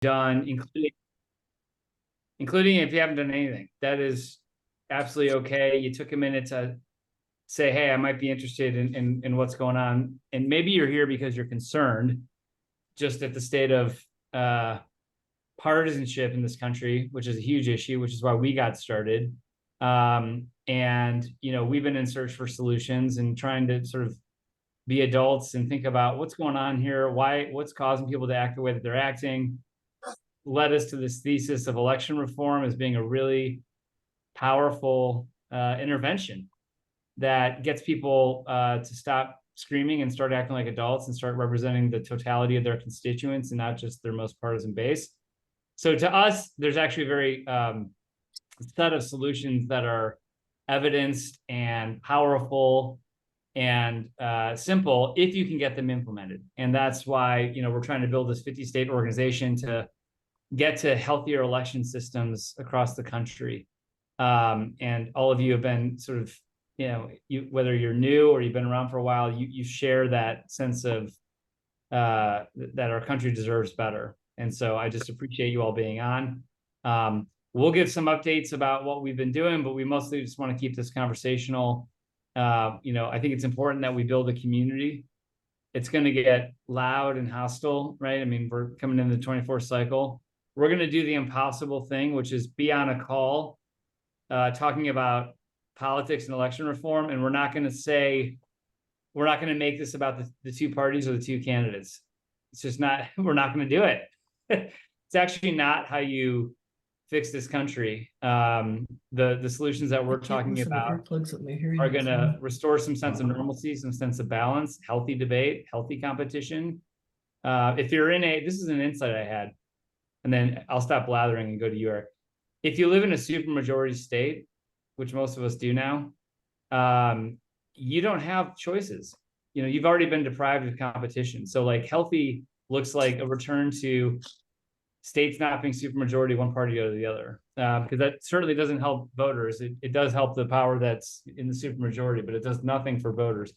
done, including if you haven't done anything. That is absolutely okay. You took a minute to say, hey, I might be interested in what's going on. And maybe you're here because you're concerned just at the state of partisanship in this country, which is a huge issue, which is why we got started. And we've been in search for solutions and trying to sort of be adults and think about what's going on here, what's causing people to act the way that they're acting. Led us to this thesis of election reform as being a really powerful intervention that gets people to stop screaming and start acting like adults and start representing the totality of their constituents and not just their most partisan base. So to us, there's actually a very set of solutions that are evidenced and powerful and simple if you can get them implemented. And that's why we're trying to build this 50-state organization to get to healthier election systems across the country. And all of you have been sort of, whether you're new or you've been around for a while, you share that sense of that our country deserves better. And so I just appreciate you all being on. We'll give some updates about what we've been doing, but we mostly just want to keep this conversational. I think it's important that we build a community. It's going to get loud and hostile, right? I mean, we're coming into the 24th cycle. We're going to do the impossible thing, which is be on a call talking about politics and election reform. And we're not going to make this about the two parties or the two candidates. It's just not, we're not going to do it. It's actually not how you fix this country. The solutions that we're talking about are going to restore some sense of normalcy, some sense of balance, healthy debate, healthy competition. If you're this is an insight I had, and then I'll stop blathering and go to York. If you live in a supermajority state, which most of us do now, you don't have choices. You've already been deprived of competition. So like healthy looks like a return to states not being supermajority, one party or the other, because that certainly doesn't help voters. It does help the power that's in the supermajority, but it does nothing for voters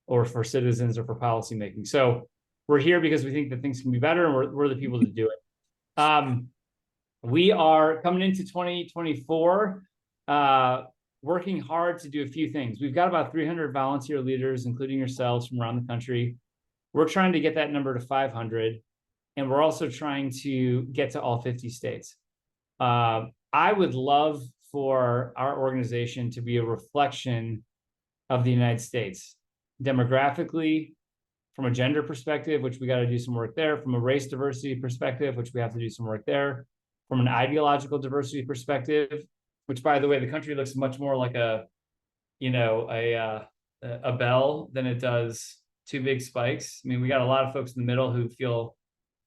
or for citizens or for policymaking. So we're here because we think that things can be better, and we're the people to do it. We are coming into 2024, working hard to do a few things. We've got about 300 volunteer leaders, including yourselves, from around the country. We're trying to get that number to 500. And we're also trying to get to all 50 states. I would love for our organization to be a reflection of the United States, demographically, from a gender perspective, which we got to do some work there, from a race diversity perspective, which we have to do some work there, from an ideological diversity perspective, which, by the way, the country looks much more like a bell than it does two big spikes. I mean, we got a lot of folks in the middle who feel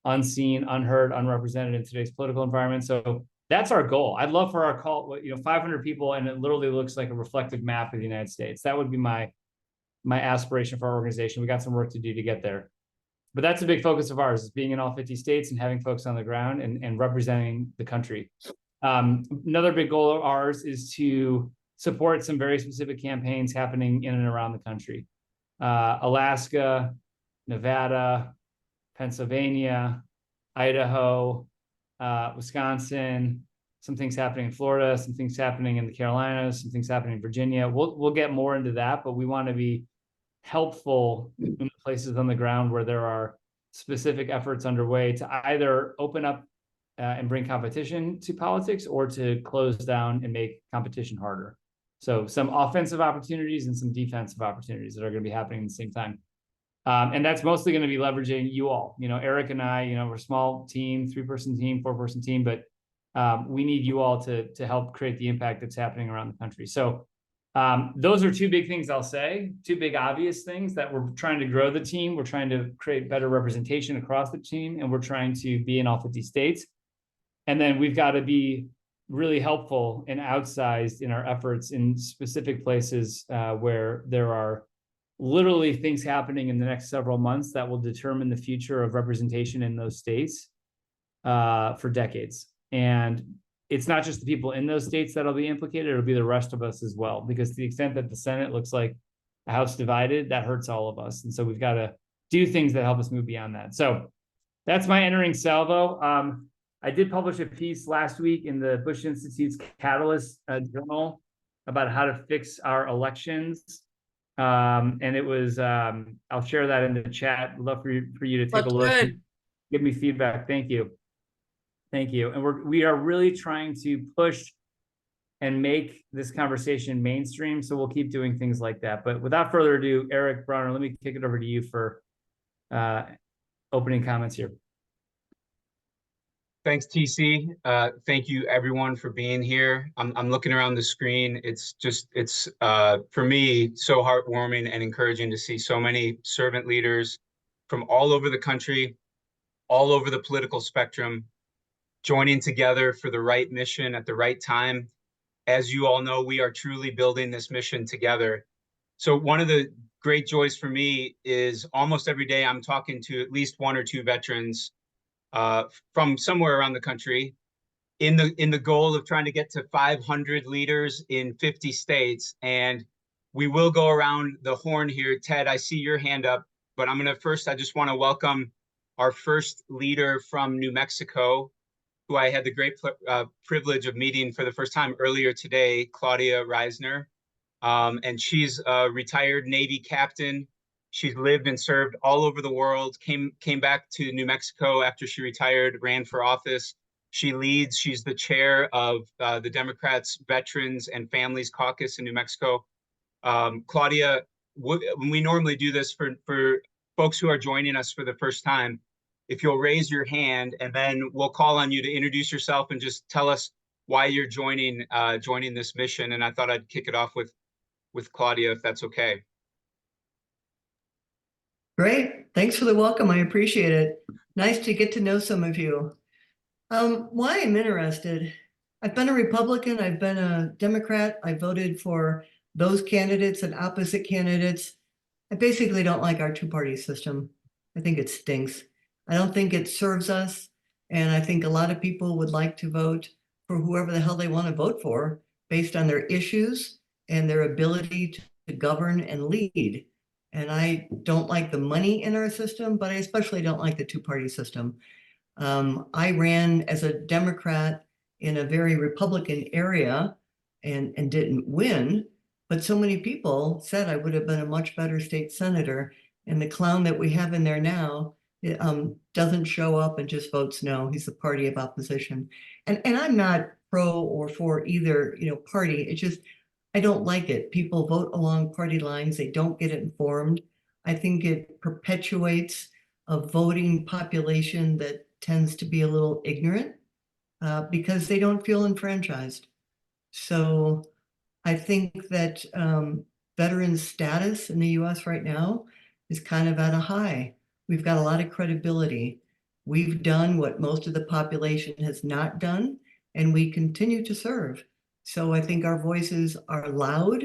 unseen, unheard, unrepresented in today's political environment. So that's our goal. I'd love for our call, 500 people, and it literally looks like a reflective map of the United States. That would be my aspiration for our organization. We got some work to do to get there. But that's a big focus of ours, is being in all 50 states and having folks on the ground and representing the country. Another big goal of ours is to support some very specific campaigns happening in and around the country. Alaska, Nevada, Pennsylvania, Idaho, Wisconsin, some things happening in Florida, some things happening in the Carolinas, some things happening in Virginia. We'll get more into that, but we want to be helpful in the places on the ground where there are specific efforts underway to either open up and bring competition to politics, or to close down and make competition harder. So some offensive opportunities and some defensive opportunities that are going to be happening at the same time. And that's mostly going to be leveraging you all. Eric and I, we're a small team, 3-person team, 4-person team, but we need you all to help create the impact that's happening around the country. So those are two big things I'll say, two big obvious things that we're trying to grow the team. We're trying to create better representation across the team, and we're trying to be in all 50 states. And then we've got to be really helpful and outsized in our efforts in specific places where there are literally things happening in the next several months that will determine the future of representation in those states for decades. And it's not just the people in those states that'll be implicated, it'll be the rest of us as well, because to the extent that the Senate looks like a house divided, that hurts all of us. And so we've got to do things that help us move beyond that. So that's my entering salvo. I did publish a piece last week in the Bush Institute's Catalyst journal about how to fix our elections. And it was, I'll share that in the chat. Love for you to take a Looks look, good. give me feedback. Thank you. Thank you. And we are really trying to push and make this conversation mainstream. So we'll keep doing things like that. But without further ado, Eric Brauner, let me kick it over to you for opening comments here. Thanks, TC. Thank you everyone for being here. I'm looking around the screen. It's for me so heartwarming and encouraging to see so many servant leaders from all over the country, all over the political spectrum, joining together for the right mission at the right time. As you all know, we are truly building this mission together. So one of the great joys for me is almost every day I'm talking to at least one or two veterans from somewhere around the country in the goal of trying to get to 500 leaders in 50 states. And we will go around the horn here. Ted, I see your hand up, but I just want to welcome our first leader from New Mexico, who I had the great privilege of meeting for the first time earlier today, Claudia Reisner. And she's a retired Navy captain. She's lived and served all over the world, came back to New Mexico after she retired, ran for office. She's the chair of the Democrats Veterans and Families Caucus in New Mexico. Claudia, we normally do this for folks who are joining us for the first time. If you'll raise your hand, and then we'll call on you to introduce yourself and just tell us why you're joining this mission. And I thought I'd kick it off with Claudia, if that's okay. Great. Thanks for the welcome. I appreciate it. Nice to get to know some of you. Why I'm interested. I've been a Republican. I've been a Democrat. I voted for those candidates and opposite candidates. I basically don't like our two-party system. I think it stinks. I don't think it serves us. And I think a lot of people would like to vote for whoever the hell they want to vote for based on their issues and their ability to govern and lead. And I don't like the money in our system, but I especially don't like the two-party system. I ran as a Democrat in a very Republican area and didn't win, but so many people said I would have been a much better state senator. And the clown that we have in there now doesn't show up and just votes no. He's the party of opposition. And I'm not pro or for either party. It's just, I don't like it. People vote along party lines. They don't get informed. I think it perpetuates a voting population that tends to be a little ignorant because they don't feel enfranchised. So I think that veteran status in the US right now is kind of at a high. We've got a lot of credibility. We've done what most of the population has not done, and we continue to serve. So I think our voices are loud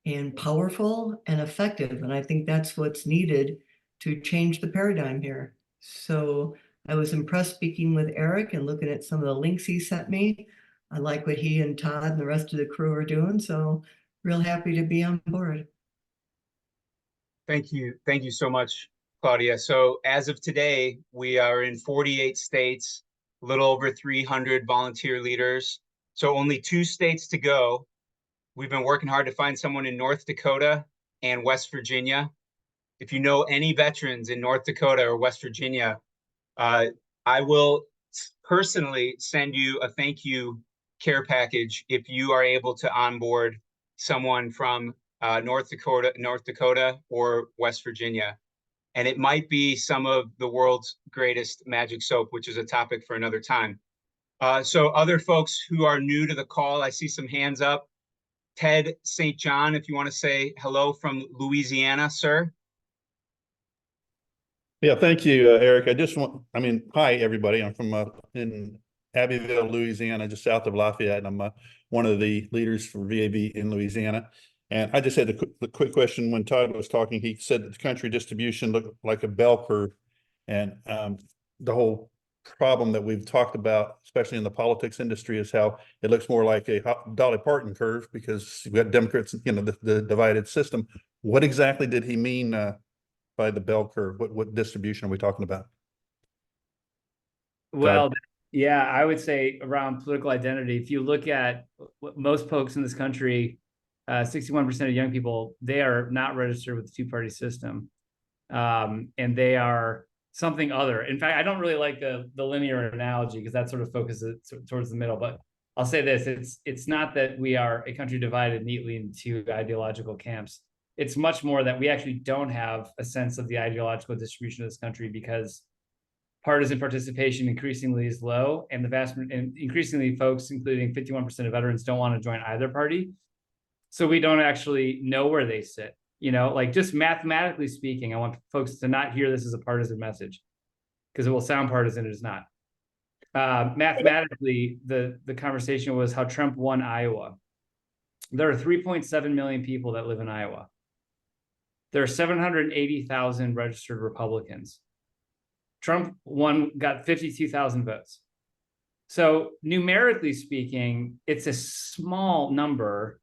and powerful and effective. And I think that's what's needed to change the paradigm here. So I was impressed speaking with Eric and looking at some of the links he sent me. I like what he and Todd and the rest of the crew are doing. So real happy to be on board. Thank you. Thank you so much, Claudia. So as of today, we are in 48 states, a little over 300 volunteer leaders. So only 2 states to go. We've been working hard to find someone in North Dakota and West Virginia. If you know any veterans in North Dakota or West Virginia, I will personally send you a thank you care package if you are able to onboard someone from North Dakota or West Virginia. And it might be some of the world's greatest magic soap, which is a topic for another time. So other folks who are new to the call, I see some hands up. Ted St. John, if you want to say hello from Louisiana, sir. Yeah, thank you, Eric. Hi, everybody. I'm from in Abbeville, Louisiana, just south of Lafayette, and I'm one of the leaders for VAB in Louisiana. And I just had a quick question. When Todd was talking, he said that the country distribution looked like a bell curve, and the whole problem that we've talked about, especially in the politics industry, is how it looks more like a Dolly Parton curve because we got Democrats, the divided system. What exactly did he mean by the bell curve? What distribution are we talking about? Well, yeah, I would say around political identity, if you look at most folks in this country, 61% of young people, they are not registered with the two-party system. And they are something other. In fact, I don't really like the linear analogy because that sort of focuses towards the middle, but I'll say this, it's not that we are a country divided neatly into ideological camps. It's much more that we actually don't have a sense of the ideological distribution of this country because partisan participation increasingly is low, and increasingly folks, including 51% of veterans, don't want to join either party. So we don't actually know where they sit. Like just mathematically speaking, I want folks to not hear this as a partisan message because it will sound partisan. It is not. Mathematically, the conversation was how Trump won Iowa. There are 3.7 million people that live in Iowa. There are 780,000 registered Republicans. Trump got 52,000 votes. So numerically speaking, it's a small number,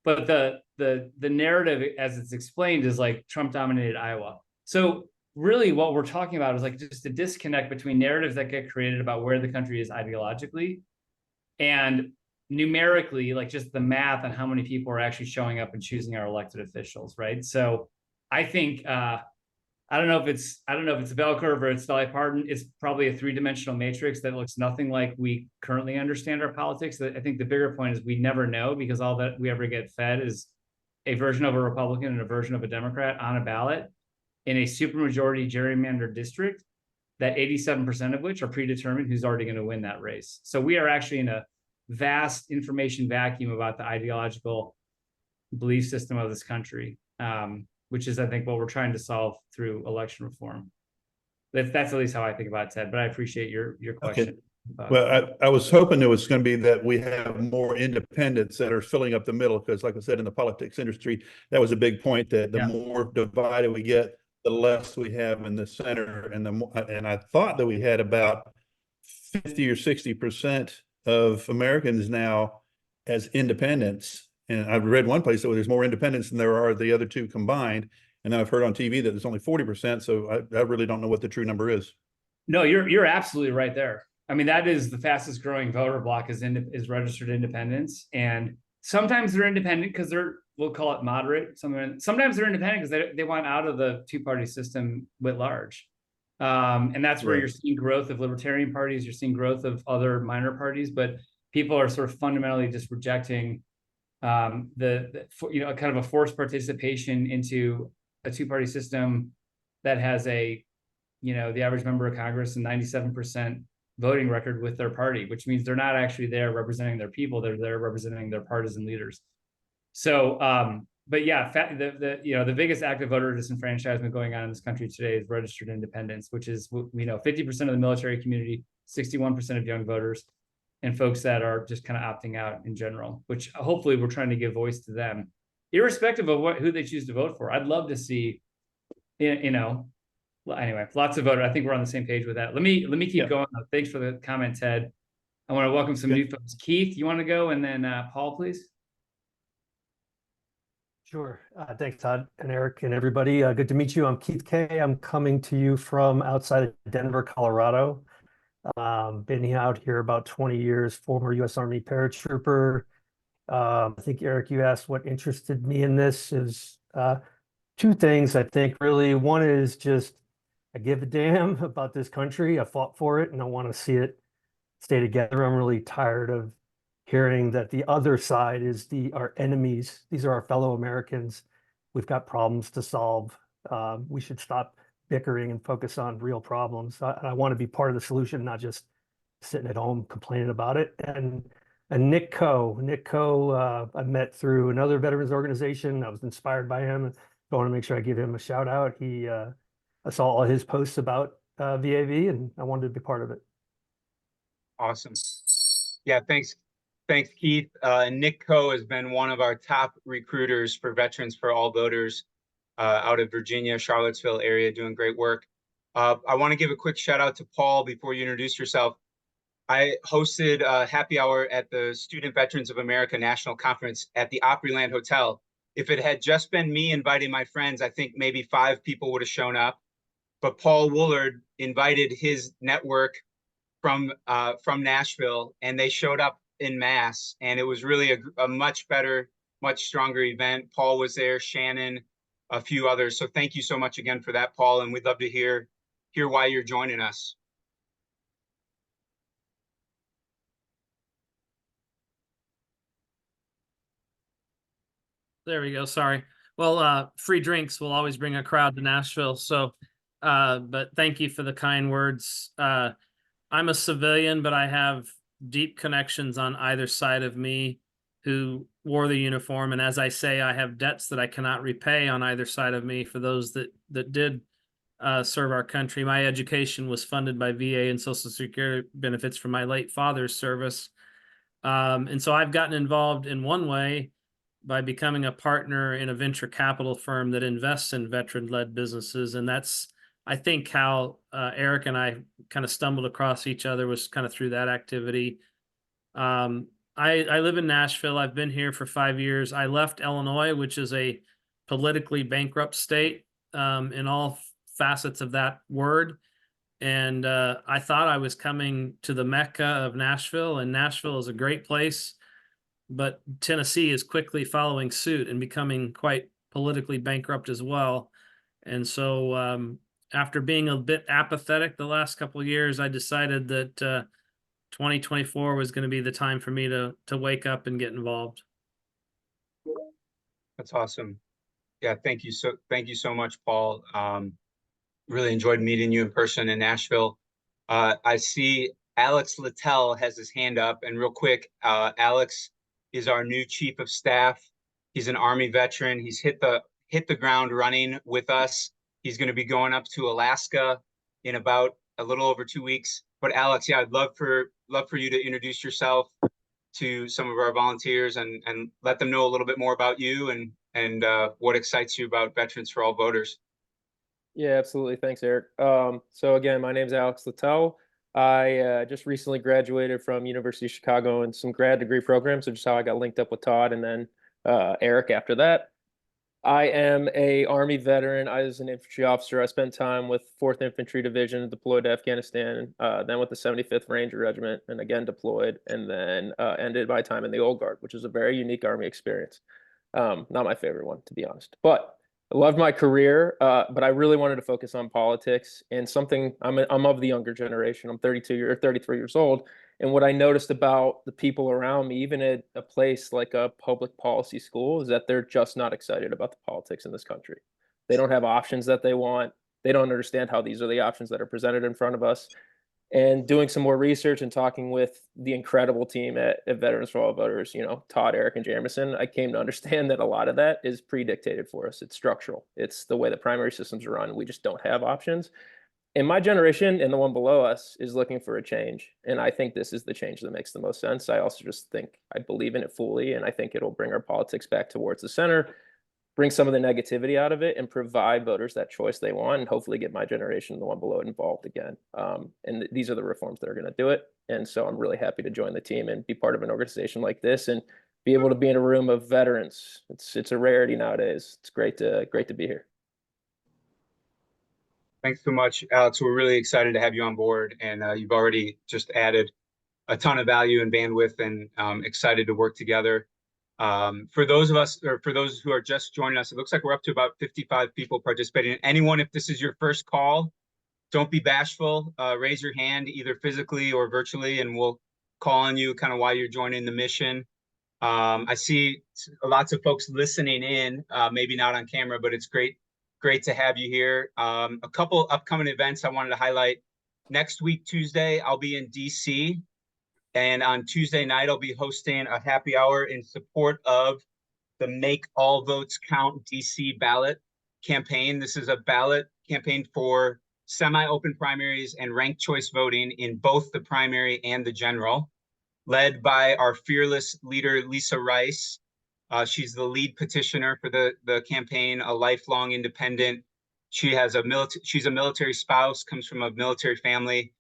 but the narrative as it's explained is like Trump dominated Iowa. So really what we're talking about is like just a disconnect between narratives that get created about where the country is ideologically and numerically, like just the math on how many people are actually showing up and choosing our elected officials, right? So I think I don't know if it's a bell curve or it's bipartisan. It's probably a three-dimensional matrix that looks nothing like we currently understand our politics. I think the bigger point is we never know because all that we ever get fed is a version of a Republican and a version of a Democrat on a ballot in a supermajority gerrymandered district that 87% of which are predetermined who's already going to win that race. So we are actually in a vast information vacuum about the ideological belief system of this country. Which is, I think, what we're trying to solve through election reform. That's at least how I think about it, Ted, but I appreciate your question. Okay. Well, I was hoping it was going to be that we have more independents that are filling up the middle, because like I said, in the politics industry, that was a big point, that the more divided we get, the less we have in the center. And I thought that we had about 50 or 60% of Americans now as independents. And I've read one place that there's more independents than there are the other two combined. And then I've heard on TV that there's only 40%. So I really don't know what the true number is. No, you're absolutely right there. I mean, that is the fastest growing voter block is registered independents. And sometimes they're independent because we'll call it moderate. Sometimes they're independent because they want out of the two-party system writ large. And that's where you're seeing growth of libertarian parties. You're seeing growth of other minor parties, but people are sort of fundamentally just rejecting kind of a forced participation into a two-party system that has the average member of Congress and 97% voting record with their party, which means they're not actually there representing their people. They're there representing their partisan leaders. So, but yeah, the biggest active voter disenfranchisement going on in this country today is registered independents, which is, 50% of the military community, 61% of young voters, and folks that are just kind of opting out in general, which hopefully we're trying to give voice to them, irrespective of who they choose to vote for. I'd love to see, anyway, lots of voters. I think we're on the same page with that. Let me keep going. Thanks for the comment, Ted. I want to welcome some new folks. Keith, you want to go? And then Paul, please. Sure. Thanks, Todd and Eric and everybody. Good to meet you. I'm Keith Kay. I'm coming to you from outside of Denver, Colorado. Been out here about 20 years, former U.S. Army paratrooper. I think, Eric, you asked what interested me in this is two things, I think, really. One is just I give a damn about this country. I fought for it, and I want to see it stay together. I'm really tired of hearing that the other side is our enemies. These are our fellow Americans. We've got problems to solve. We should stop bickering and focus on real problems. I want to be part of the solution, not just sitting at home complaining about it. And Nick Coe, I met through another veterans organization. I was inspired by him. I want to make sure I give him a shout out. I saw all his posts about VAV, and I wanted to be part of it. Awesome. Yeah, thanks, Keith. Nick Coe has been one of our top recruiters for Veterans for All Voters out of Virginia, Charlottesville area, doing great work. I want to give a quick shout out to Paul before you introduce yourself. I hosted a happy hour at the Student Veterans of America National Conference at the Opryland Hotel. If it had just been me inviting my friends, I think maybe 5 people would have shown up. But Paul Woolard invited his network from Nashville, and they showed up in mass, and it was really a much better, much stronger event. Paul was there, Shannon, a few others. So thank you so much again for that, Paul, and we'd love to hear why you're joining us. There we go. Sorry. Well, free drinks will always bring a crowd to Nashville. So, but thank you for the kind words. I'm a civilian, but I have deep connections on either side of me who wore the uniform. And as I say, I have debts that I cannot repay on either side of me for those that did serve our country. My education was funded by VA and Social Security benefits from my late father's service. And so I've gotten involved in one way by becoming a partner in a venture capital firm that invests in veteran-led businesses. And that's, I think, how Eric and I kind of stumbled across each other, was kind of through that activity. I live in Nashville. I've been here for 5 years. I left Illinois, which is a politically bankrupt state in all facets of that word. And I thought I was coming to the Mecca of Nashville, and Nashville is a great place. But Tennessee is quickly following suit and becoming quite politically bankrupt as well. And so after being a bit apathetic the last couple of years, I decided that 2024 was going to be the time for me to wake up and get involved. That's awesome. Yeah, thank you so much, Paul. Really enjoyed meeting you in person in Nashville. I see Alex Littell has his hand up, and real quick, Alex is our new chief of staff. He's an Army veteran. He's hit the ground running with us. He's going to be going up to Alaska in about a little over 2 weeks. But Alex, yeah, I'd love for you to introduce yourself to some of our volunteers and let them know a little bit more about you and what excites you about Veterans for All Voters. Yeah, absolutely. Thanks, Eric. So again, my name is Alex Littell. I just recently graduated from University of Chicago in some grad degree programs, which is how I got linked up with Todd and then Eric after that. I am a Army veteran. I was an infantry officer. I spent time with 4th Infantry Division, deployed to Afghanistan, then with the 75th Ranger Regiment, and again deployed, and then ended my time in the Old Guard, which is a very unique Army experience. Not my favorite one, to be honest. But I loved my career, but I really wanted to focus on politics and something. I'm of the younger generation. I'm 33 years old, and what I noticed about the people around me, even at a place like a public policy school, is that they're just not excited about the politics in this country. They don't have options that they want. They don't understand how these are the options that are presented in front of us. And doing some more research and talking with the incredible team at Veterans for All Voters, Todd, Eric, and Jamerson, I came to understand that a lot of that is predictated for us. It's structural. It's the way the primary systems are run. We just don't have options. And my generation and the one below us is looking for a change. And I think this is the change that makes the most sense. I also just think I believe in it fully, and I think it'll bring our politics back towards the center, bring some of the negativity out of it, and provide voters that choice they want, and hopefully get my generation and the one below it involved again. And these are the reforms that are going to do it. And so I'm really happy to join the team and be part of an organization like this and be able to be in a room of veterans. It's a rarity nowadays. It's great to be here. Thanks so much, Alex. We're really excited to have you on board, and you've already just added a ton of value and bandwidth, and excited to work together. For those who are just joining us, it looks like we're up to about 55 people participating. Anyone, if this is your first call, don't be bashful. Raise your hand either physically or virtually, and we'll call on you kind of while you're joining the mission. I see lots of folks listening in, maybe not on camera, but it's great to have you here. A couple upcoming events I wanted to highlight. Next week, Tuesday, I'll be in DC. And on Tuesday night, I'll be hosting a happy hour in support of the Make All Votes Count DC ballot campaign. This is a ballot campaign for semi-open primaries and ranked choice voting in both the primary and the general, led by our fearless leader, Lisa Rice. She's the lead petitioner for the campaign, a lifelong independent. She's a military spouse, comes from a military family.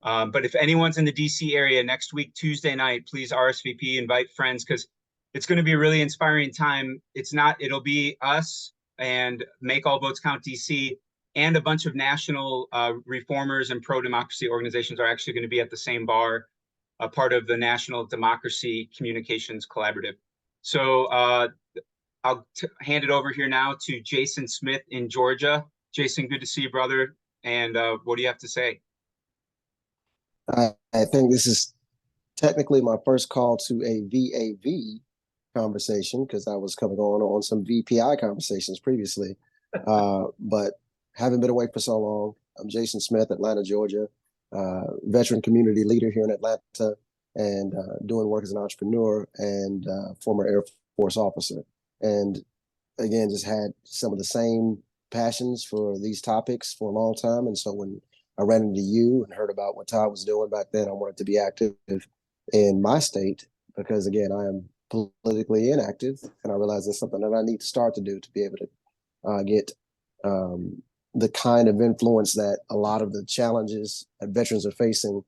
But if anyone's in the DC area next week, Tuesday night, please RSVP, invite friends, because it's going to be a really inspiring time. It'll be us and Make All Votes Count DC and a bunch of national reformers and pro-democracy organizations are actually going to be at the same bar, a part of the National Democracy Communications Collaborative. So I'll hand it over here now to Jason Smith in Georgia. Jason, good to see you, brother. And what do you have to say? I think this is technically my first call to a VAV conversation because I was coming on some VPI conversations previously. But haven't been away for so long. I'm Jason Smith, Atlanta, Georgia, veteran community leader here in Atlanta, and doing work as an entrepreneur and former Air Force officer. And again, just had some of the same passions for these topics for a long time. And so when I ran into you and heard about what Todd was doing back then, I wanted to be active in my state because, again, I am politically inactive, and I realize that's something that I need to start to do to be able to get the kind of influence that a lot of the challenges that veterans are facing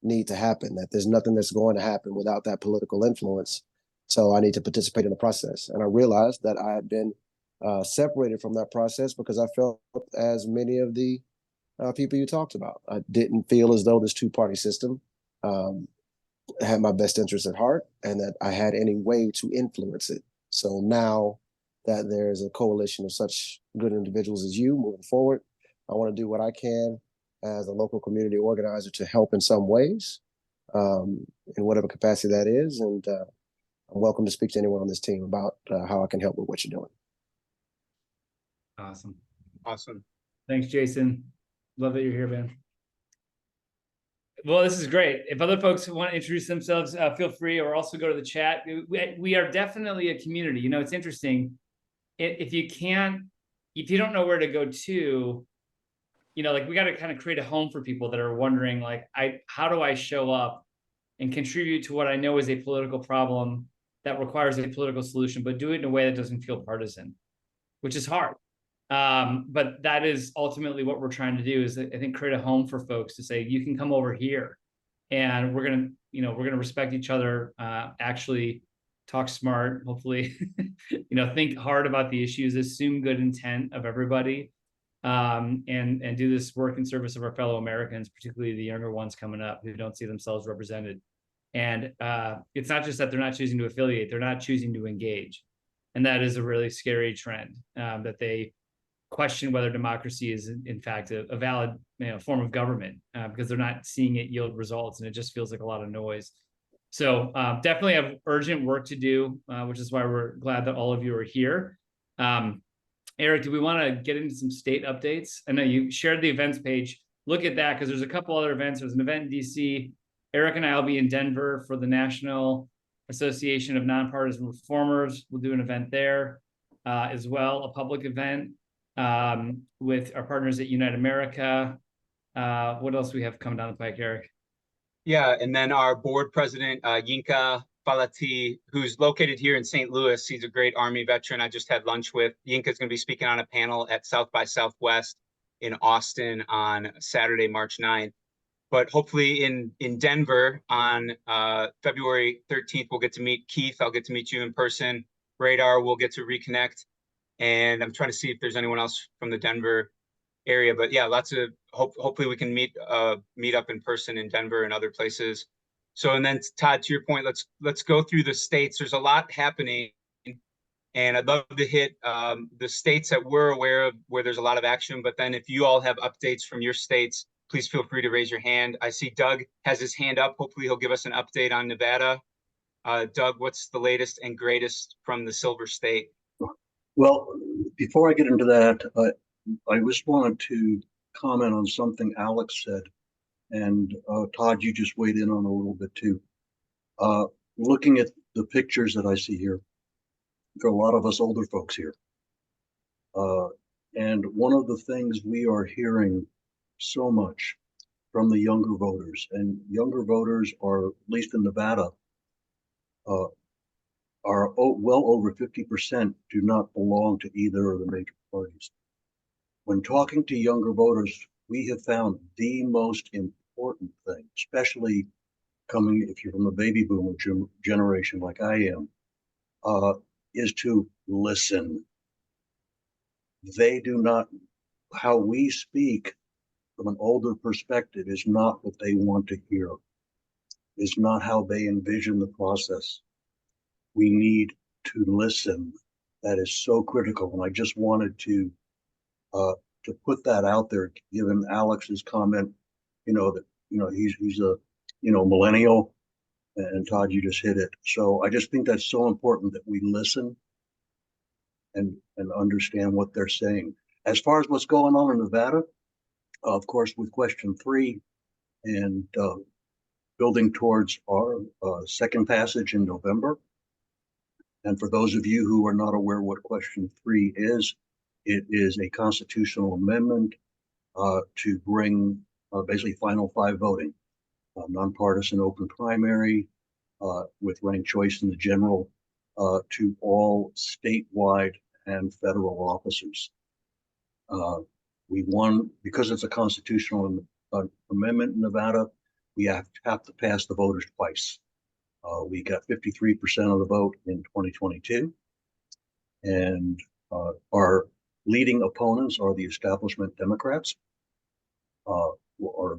need to happen, that there's nothing that's going to happen without that political influence. So I need to participate in the process. And I realized that I had been separated from that process because I felt as many of the people you talked about. I didn't feel as though this two-party system had my best interests at heart and that I had any way to influence it. So now that there's a coalition of such good individuals as you moving forward, I want to do what I can as a local community organizer to help in some ways, in whatever capacity that is. And I'm welcome to speak to anyone on this team about how I can help with what you're doing. Awesome. Awesome. Thanks, Jason. Love that you're here, man. Well, this is great. If other folks want to introduce themselves, feel free, or also go to the chat. We are definitely a community. You know, it's interesting. If you don't know where to go to, you know, like we got to kind of create a home for people that are wondering, like, how do I show up and contribute to what I know is a political problem that requires a political solution, but do it in a way that doesn't feel partisan, which is hard. But that is ultimately what we're trying to do, is I think create a home for folks to say, you can come over here and we're going to respect each other, actually talk smart, hopefully, think hard about the issues, assume good intent of everybody, and do this work in service of our fellow Americans, particularly the younger ones coming up who don't see themselves represented. And it's not just that they're not choosing to affiliate, they're not choosing to engage. And that is a really scary trend, that they question whether democracy is in fact a valid form of government, because they're not seeing it yield results, and it just feels like a lot of noise. So definitely have urgent work to do, which is why we're glad that all of you are here. Eric, do we want to get into some state updates? I know you shared the events page. Look at that, because there's a couple other events. There's an event in DC. Eric and I will be in Denver for the National Association of Nonpartisan Reformers. We'll do an event there as well, a public event with our partners at Unite America. What else do we have coming down the pike, Eric? Yeah, and then our board president, Yinka Falati, who's located here in St. Louis. He's a great Army veteran I just had lunch with. Yinka's going to be speaking on a panel at South by Southwest in Austin on Saturday, March 9th. But hopefully in Denver on February 13th, we'll get to meet Keith. I'll get to meet you in person. Radar, we'll get to reconnect. And I'm trying to see if there's anyone else from the Denver area. But yeah, lots of hopefully we can meet up in person in Denver and other places. So, and then Todd, to your point, let's go through the states. There's a lot happening, and I'd love to hit the states that we're aware of where there's a lot of action. But then if you all have updates from your states, please feel free to raise your hand. I see Doug has his hand up. Hopefully he'll give us an update on Nevada. Doug, what's the latest and greatest from the Silver State? Well, before I get into that, I just wanted to comment on something Alex said, and Todd, you just weighed in on a little bit too. Looking at the pictures that I see here, there are a lot of us older folks here. And one of the things we are hearing so much from the younger voters, and younger voters are, at least in Nevada, are well over 50% do not belong to either of the major parties. When talking to younger voters, we have found the most important thing, especially coming, if you're from the baby boomer generation like I am, is to listen. They do not how we speak from an older perspective is not what they want to hear, is not how they envision the process. We need to listen. That is so critical. And I just wanted to put that out there, given Alex's comment, that, he's a, millennial, and Todd, you just hit it. So I just think that's so important that we listen and understand what they're saying. As far as what's going on in Nevada, of course, with question 3 and building towards our second passage in November. And for those of you who are not aware what question 3 is, it is a constitutional amendment to bring basically final 5 voting, nonpartisan open primary with ranked choice in the general to all statewide and federal officers. We won because it's a constitutional amendment in Nevada. We have to pass the voters twice. We got 53% of the vote in 2022, and our leading opponents are the establishment Democrats. Our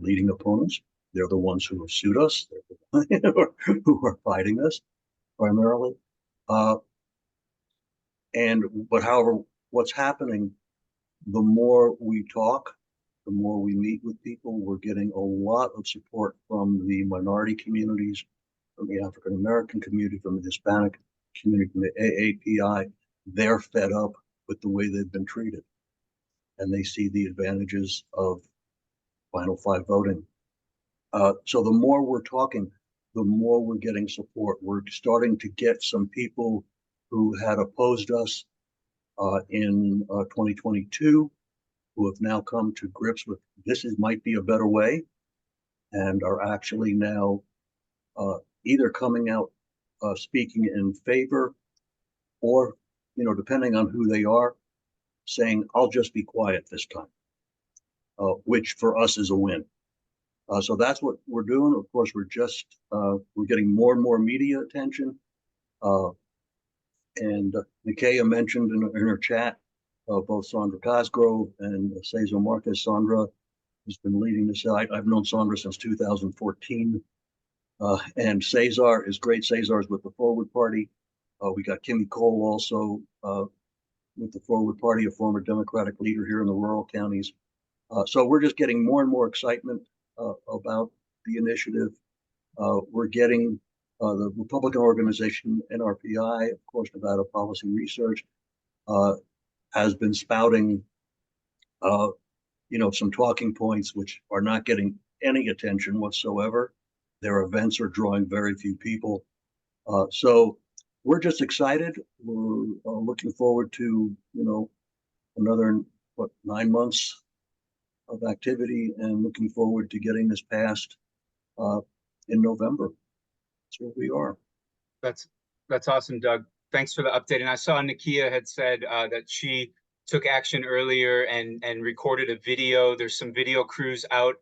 leading opponents, they're the ones who have sued us, they're the ones who are fighting us primarily. But however, what's happening, the more we talk, the more we meet with people, we're getting a lot of support from the minority communities, from the African American community, from the Hispanic community, from the AAPI. They're fed up with the way they've been treated, and they see the advantages of final 5 voting. So the more we're talking, the more we're getting support. We're starting to get some people who had opposed us in 2022, who have now come to grips with might be a better way, and are actually now either coming out speaking in favor, or, depending on who they are, saying, I'll just be quiet this time, which for us is a win. So that's what we're doing. Of course, we're getting more and more media attention. And Nikia mentioned in her chat, both Sandra Cosgrove and Cesar Marquez. Sandra has been leading this. I've known Sandra since 2014. And Cesar is great. Cesar is with the Forward Party. We got Kimmy Cole also with the Forward Party, a former Democratic leader here in the rural counties. So we're just getting more and more excitement about the initiative. We're getting the Republican organization, NRPI, of course, Nevada Policy Research, has been spouting, some talking points which are not getting any attention whatsoever. Their events are drawing very few people. So we're just excited. We're looking forward to, another, 9 months of activity, and looking forward to getting this passed in November. That's where we are. That's awesome, Doug. Thanks for the update. And I saw Nikia had said that she took action earlier and recorded a video. There's some video crews out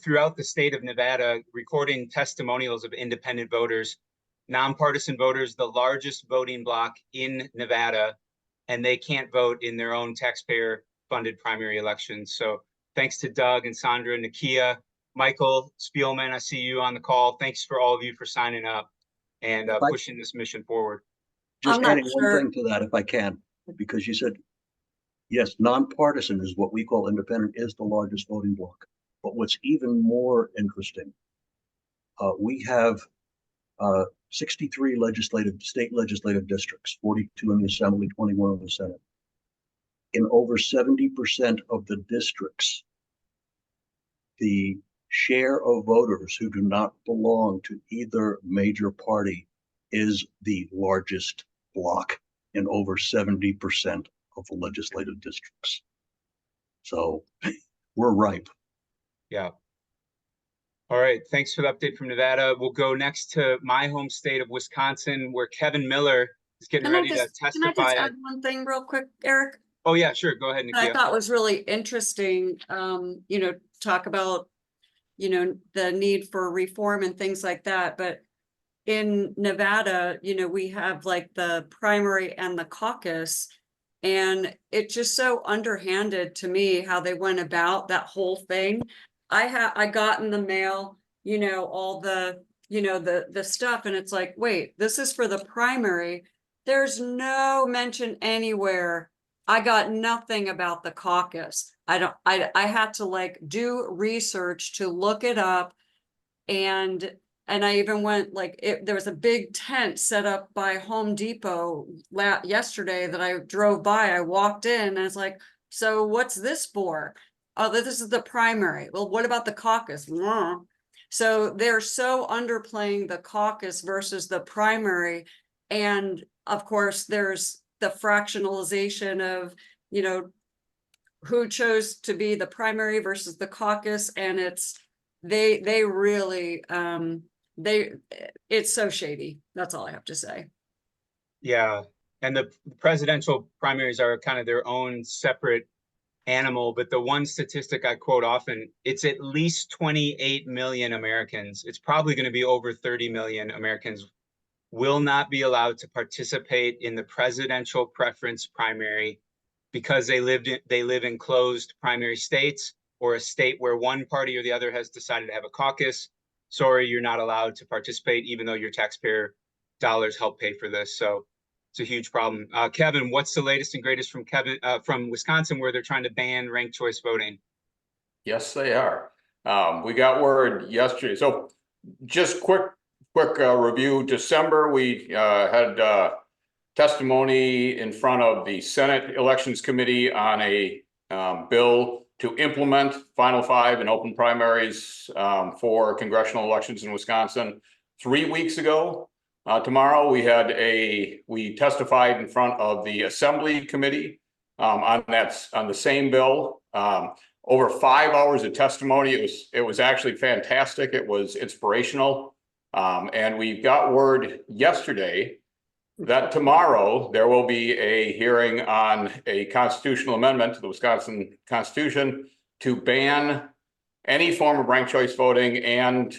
throughout the state of Nevada recording testimonials of independent voters, nonpartisan voters, the largest voting bloc in Nevada, and they can't vote in their own taxpayer-funded primary elections. So thanks to Doug and Sandra, Nikia, Michael Spielman, I see you on the call. Thanks for all of you for signing up and pushing this mission forward. Just adding one thing to that, if I can, because you said, yes, nonpartisan is what we call independent, is the largest voting bloc. But what's even more interesting, we have 63 state legislative districts, 42 in the Assembly, 21 in the Senate. In over 70% of the districts, the share of voters who do not belong to either major party is the largest block in over 70% of the legislative districts. So we're ripe. Yeah. All right. Thanks for the update from Nevada. We'll go next to my home state of Wisconsin, where Kevin Miller is getting ready to testify. Can I just add one thing real quick, Eric? Oh, yeah, sure. Go ahead, Nikia. I thought was really interesting, talk about, the need for reform and things like that. But in Nevada, we have like the primary and the caucus. And it's just so underhanded to me how they went about that whole thing. I got in the mail, you know, all the, you know, the stuff, and it's like, wait, this is for the primary. There's no mention anywhere. I got nothing about the caucus. I had to like do research to look it up. And I even went like, there was a big tent set up by Home Depot yesterday that I drove by. I walked in and it's like, so what's this for? Oh, this is the primary. Well, what about the caucus? So they're so underplaying the caucus versus the primary. And of course, there's the fractionalization of, you know, who chose to be the primary versus the caucus. And they really, it's so shady. That's all I have to say. Yeah, and the presidential primaries are kind of their own separate animal, but the one statistic I quote often, it's at least 28 million Americans. It's probably going to be over 30 million Americans will not be allowed to participate in the presidential preference primary because they live in closed primary states, or a state where one party or the other has decided to have a caucus. Sorry, you're not allowed to participate, even though your taxpayer dollars help pay for this. So it's a huge problem. Kevin, what's the latest and greatest from Wisconsin, where they're trying to ban ranked choice voting? Yes, they are. We got word yesterday. So just quick review. December, we had testimony in front of the Senate Elections Committee on a bill to implement Final Five and open primaries for congressional elections in Wisconsin. 3 weeks ago, tomorrow, we testified in front of the Assembly Committee on the same bill. Over 5 hours of testimony. It was actually fantastic. It was inspirational. And we got word yesterday that tomorrow there will be a hearing on a constitutional amendment to the Wisconsin Constitution to ban any form of ranked choice voting and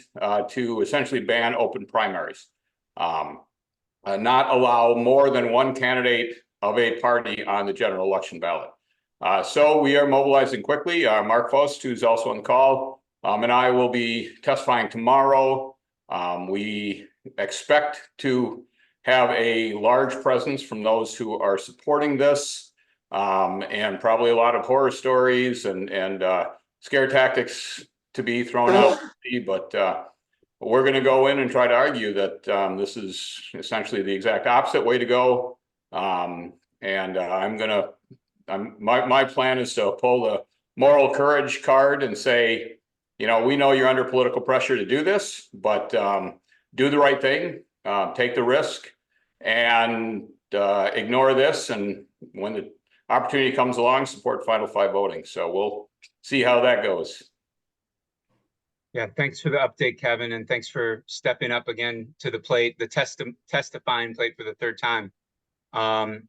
to essentially ban open primaries. Not allow more than one candidate of a party on the general election ballot. So we are mobilizing quickly. Mark Fost, who's also on the call, and I will be testifying tomorrow. We expect to have a large presence from those who are supporting this, and probably a lot of horror stories and scare tactics to be thrown out. But we're going to go in and try to argue that this is essentially the exact opposite way to go. My plan is to pull the moral courage card and say, you know, we know you're under political pressure to do this, but do the right thing, take the risk, and ignore this. And when the opportunity comes along, support Final Five voting. So we'll see how that goes. Yeah, thanks for the update, Kevin, and thanks for stepping up again to the plate, the testifying plate for the third time.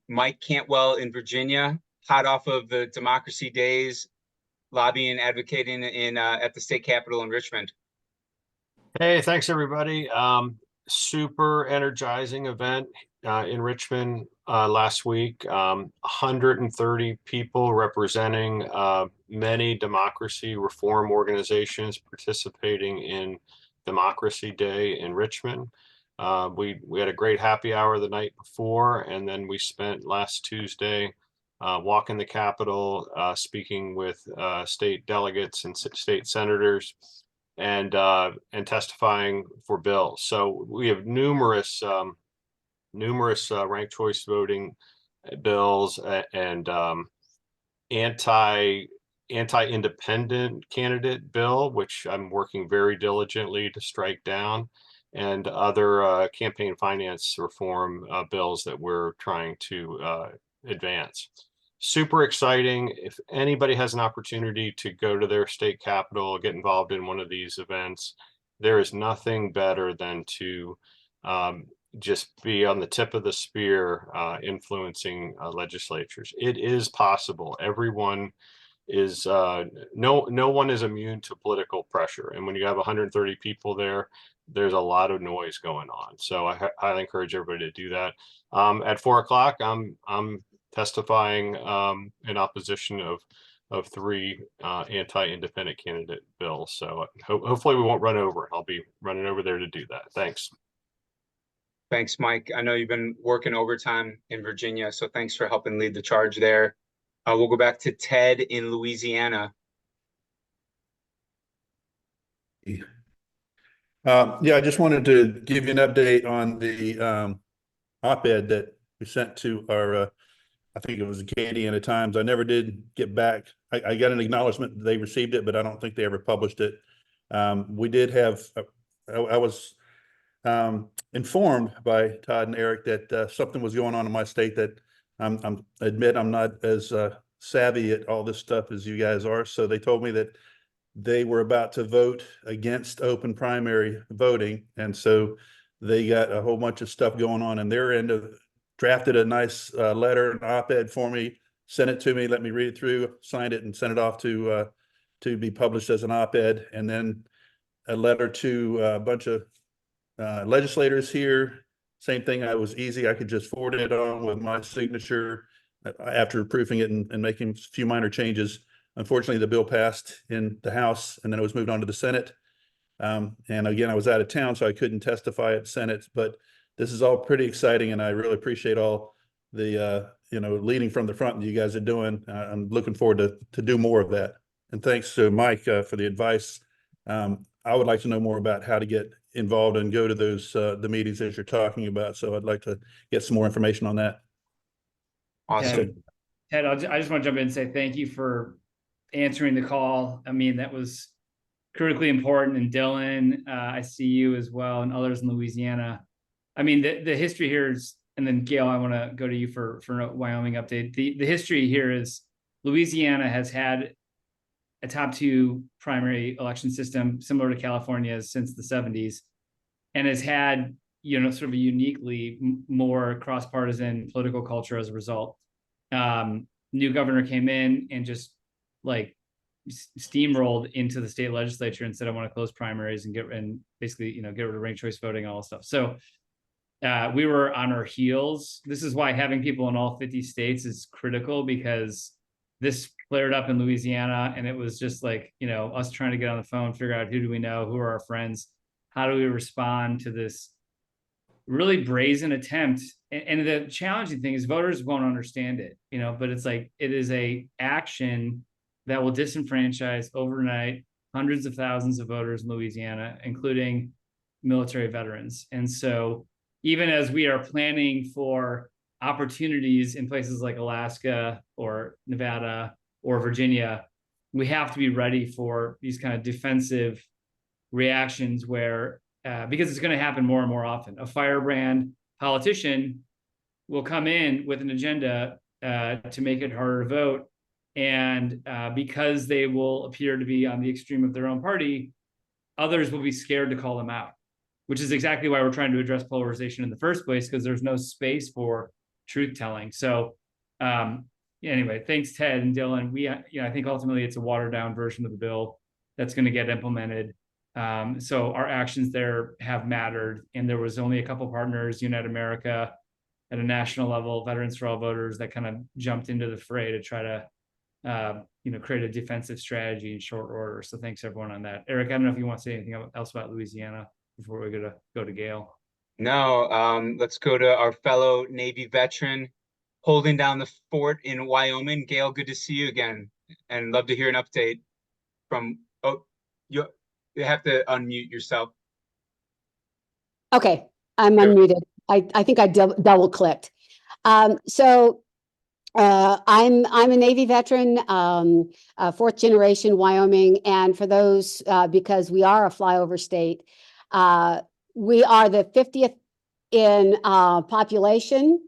Mike Cantwell in Virginia, hot off of the Democracy Days, lobbying, advocating at the state capitol in Richmond. Hey, thanks everybody. Super energizing event in Richmond last week. 130 people representing many democracy reform organizations participating in Democracy Day in Richmond. We had a great happy hour the night before, and then we spent last Tuesday walking the Capitol, speaking with state delegates and state senators, and testifying for bills. So we have numerous ranked choice voting bills and anti-independent candidate bill, which I'm working very diligently to strike down, and other campaign finance reform bills that we're trying to advance. Super exciting. If anybody has an opportunity to go to their state capitol, get involved in one of these events, there is nothing better than to just be on the tip of the spear, influencing legislatures. It is possible. Everyone is, no one is immune to political pressure. And when you have 130 people there, there's a lot of noise going on. So I highly encourage everybody to do that. At 4 o'clock, I'm testifying in opposition of three anti-independent candidate bills. So hopefully we won't run over. I'll be running over there to do that. Thanks. Thanks, Mike. I know you've been working overtime in Virginia, so thanks for helping lead the charge there. We'll go back to Ted in Louisiana. Yeah, I just wanted to give you an update on the op-ed that we sent to our, I think it was the Acadiana Times. I never did get back. I got an acknowledgement that they received it, but I don't think they ever published it. We did have, I was informed by Todd and Eric that something was going on in my state that I'm admit I'm not as savvy at all this stuff as you guys are. So they told me that they were about to vote against open primary voting. And so they got a whole bunch of stuff going on in their end of drafted a nice letter, an op-ed for me, sent it to me, let me read it through, signed it and sent it off to be published as an op-ed. And then a letter to a bunch of legislators here. Same thing. I was easy. I could just forward it on with my signature after proofing it and making a few minor changes. Unfortunately, the bill passed in the House and then it was moved on to the Senate. And again, I was out of town, so I couldn't testify at Senate, but this is all pretty exciting. And I really appreciate all the, leading from the front that you guys are doing. I'm looking forward to do more of that. And thanks to Mike for the advice. I would like to know more about how to get involved and go to those, the meetings that you're talking about. So I'd like to get some more information on that. Awesome. Ted, I just want to jump in and say thank you for answering the call. I mean, that was critically important. And Dylan, I see you as well, and others in Louisiana. I mean, the history here is, and then Gail, I want to go to you for a Wyoming update. The history here is Louisiana has had a top two primary election system similar to California's since the 70s, and has had, sort of a uniquely more cross-partisan political culture as a result. New governor came in and just like steamrolled into the state legislature and said, I want to close primaries and basically, get rid of ranked choice voting, all that stuff. So we were on our heels. This is why having people in all 50 states is critical, because this flared up in Louisiana and it was just like, us trying to get on the phone, figure out who do we know, who are our friends, how do we respond to this really brazen attempt. And the challenging thing is voters won't understand it, but it's like, it is a action that will disenfranchise overnight hundreds of thousands of voters in Louisiana, including military veterans. And so even as we are planning for opportunities in places like Alaska or Nevada or Virginia, we have to be ready for these kind of defensive reactions where, because it's going to happen more and more often. A firebrand politician will come in with an agenda to make it harder to vote. And because they will appear to be on the extreme of their own party, others will be scared to call them out, which is exactly why we're trying to address polarization in the first place, because there's no space for truth telling. So anyway, thanks, Ted and Dylan. I think ultimately it's a watered down version of the bill that's going to get implemented. So our actions there have mattered. And there was only a couple partners, United America at a national level, Veterans for All Voters, that kind of jumped into the fray to try to create a defensive strategy in short order. So thanks everyone on that. Eric, I don't know if you want to say anything else about Louisiana before we go to Gail. No, let's go to our fellow Navy veteran holding down the fort in Wyoming. Gail, good to see you again, and love to hear an update from, you have to unmute yourself. Okay, I'm unmuted. I think I double clicked. So I'm a Navy veteran, fourth generation Wyoming, and for those because we are a flyover state, we are the 50th in population,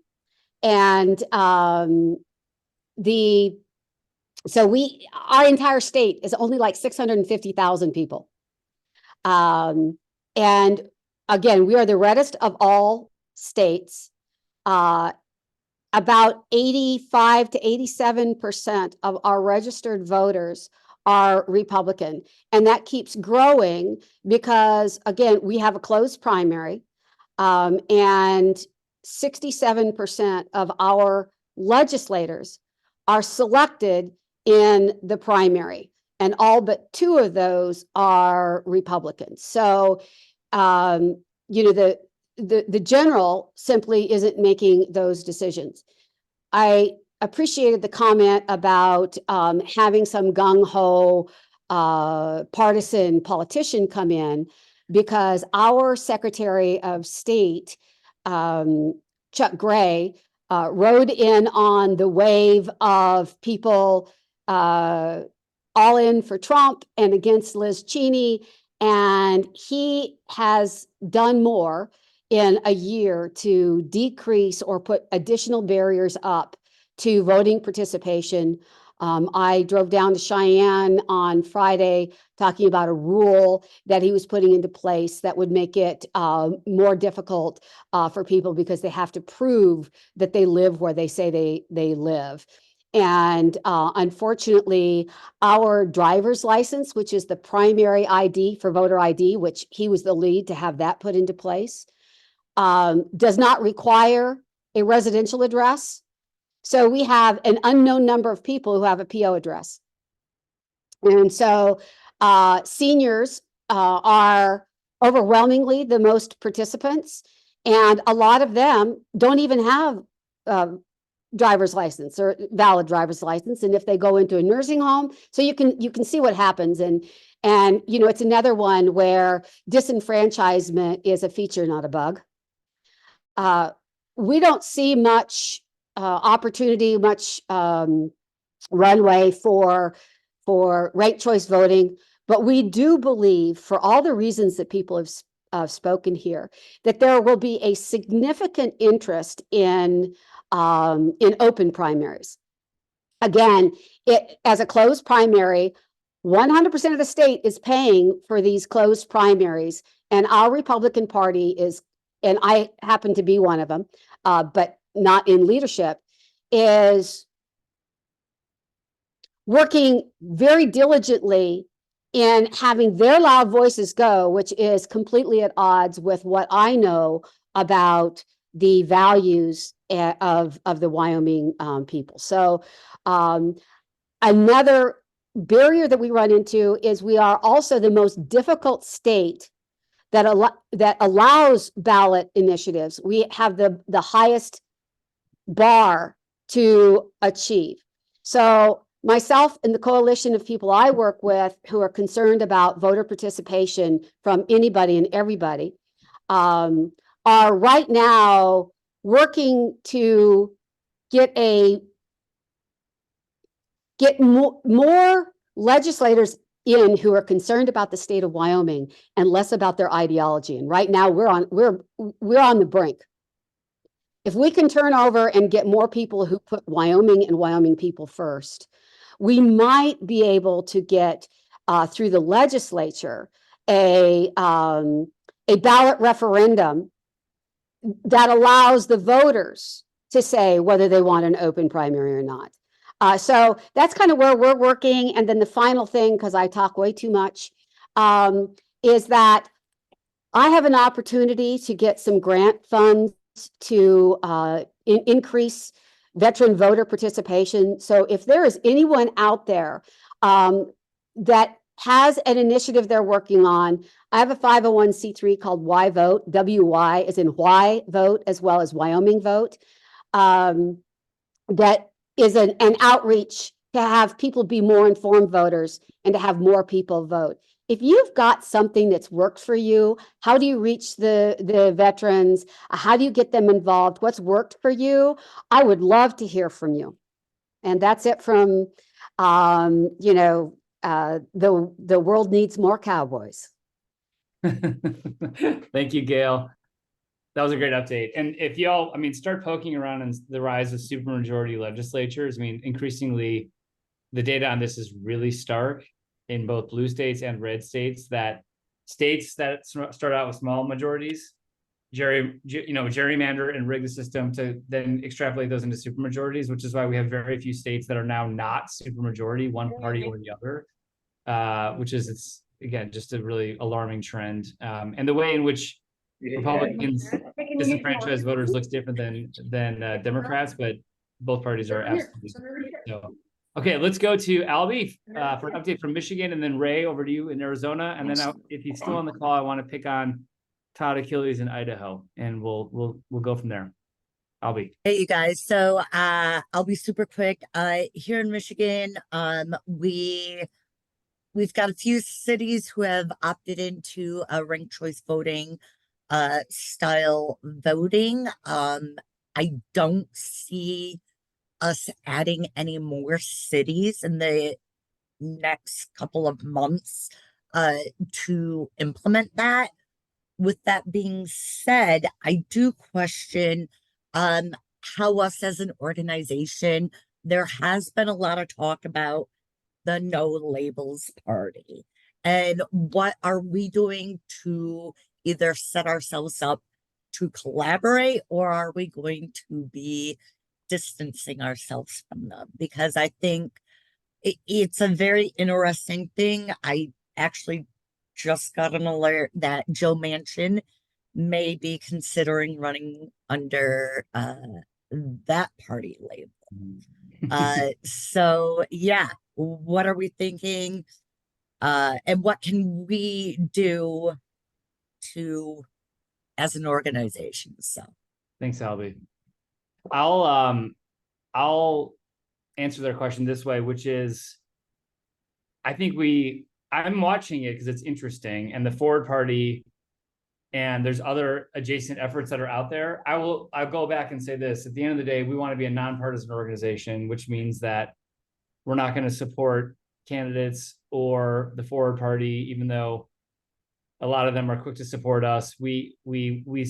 and our entire state is only like 650,000 people. And again, we are the reddest of all states. About 85 to 87% of our registered voters are Republican. And that keeps growing because, again, we have a closed primary, and 67% of our legislators are selected in the primary, and all but 2 of those are Republicans. So, the general simply isn't making those decisions. I appreciated the comment about having some gung-ho partisan politician come in, because our Secretary of State, Chuck Gray, rode in on the wave of people all in for Trump and against Liz Cheney, and he has done more in a year to decrease or put additional barriers up to voting participation. I drove down to Cheyenne on Friday talking about a rule that he was putting into place that would make it more difficult for people, because they have to prove that they live where they say they live. And unfortunately, our driver's license, which is the primary ID for voter ID, which he was the lead to have that put into place, does not require a residential address. So we have an unknown number of people who have a PO address. And so seniors are overwhelmingly the most participants, and a lot of them don't even have driver's license or valid driver's license. And if they go into a nursing home, so you can see what happens. And it's another one where disenfranchisement is a feature, not a bug. We don't see much opportunity, much runway for ranked choice voting, but we do believe, for all the reasons that people have spoken here, that there will be a significant interest in open primaries. Again, as a closed primary, 100% of the state is paying for these closed primaries, and our Republican Party is, and I happen to be one of them, but not in leadership, is working very diligently in having their loud voices go, which is completely at odds with what I know about the values of the Wyoming people. So another barrier that we run into is we are also the most difficult state that allows ballot initiatives. We have the highest bar to achieve. So myself and the coalition of people I work with who are concerned about voter participation from anybody and everybody are right now working to get more legislators in who are concerned about the state of Wyoming and less about their ideology. And right now we're on the brink. If we can turn over and get more people who put Wyoming and Wyoming people first, we might be able to get through the legislature a ballot referendum that allows the voters to say whether they want an open primary or not. So that's kind of where we're working. And then the final thing, because I talk way too much, is that I have an opportunity to get some grant funds to increase veteran voter participation. So if there is anyone out there that has an initiative they're working on, I have a 501c3 called Why Vote, WY as in Why Vote, as well as Wyoming Vote, that is an outreach to have people be more informed voters and to have more people vote. If you've got something that's worked for you, how do you reach the veterans? How do you get them involved? What's worked for you? I would love to hear from you. And that's it from, the world needs more cowboys. Thank you, Gail. That was a great update. And if y'all, start poking around in the rise of supermajority legislatures, increasingly the data on this is really stark in both blue states and red states, that states that start out with small majorities, gerrymander and rig the system to then extrapolate those into supermajorities, which is why we have very few states that are now not supermajority, one party or the other, which is, it's again, just a really alarming trend. And the way in which Republicans disenfranchise voters looks different than Democrats, but both parties are absolutely. So, okay, let's go to Albie for an update from Michigan, and then Ray, over to you in Arizona. And then if he's still on the call, I want to pick on Todd Achilles in Idaho, and we'll go from there. Albie. Hey, you guys. So I'll be super quick. Here in Michigan, we've got a few cities who have opted into ranked choice voting style voting. I don't see us adding any more cities in the next couple of months to implement that. With that being said, I do question how us as an organization, there has been a lot of talk about the No Labels Party. And what are we doing to either set ourselves up to collaborate, or are we going to be distancing ourselves from them? Because I think it's a very interesting thing. I actually just got an alert that Joe Manchin may be considering running under that party label. So yeah, what are we thinking? And what can we do to as an organization? So Thanks, Albie. I'll answer their question this way, which is, I think I'm watching it because it's interesting, and the Forward Party, and there's other adjacent efforts that are out there. I'll go back and say this: at the end of the day, we want to be a nonpartisan organization, which means that we're not going to support candidates or the Forward Party, even though a lot of them are quick to support us.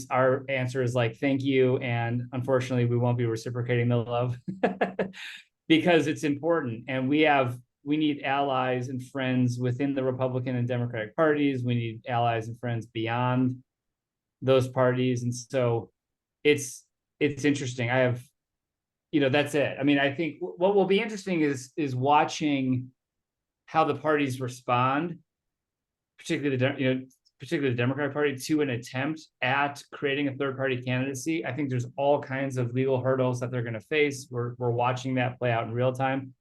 Our answer is like, thank you, and unfortunately, we won't be reciprocating the love because it's important, and we need allies and friends within the Republican and Democratic parties. We need allies and friends beyond those parties. And so it's interesting. That's it. I mean, I think what will be interesting is watching how the parties respond, particularly the Democratic Party, to an attempt at creating a third party candidacy. I think there's all kinds of legal hurdles that they're going to face. We're watching that play out in real time.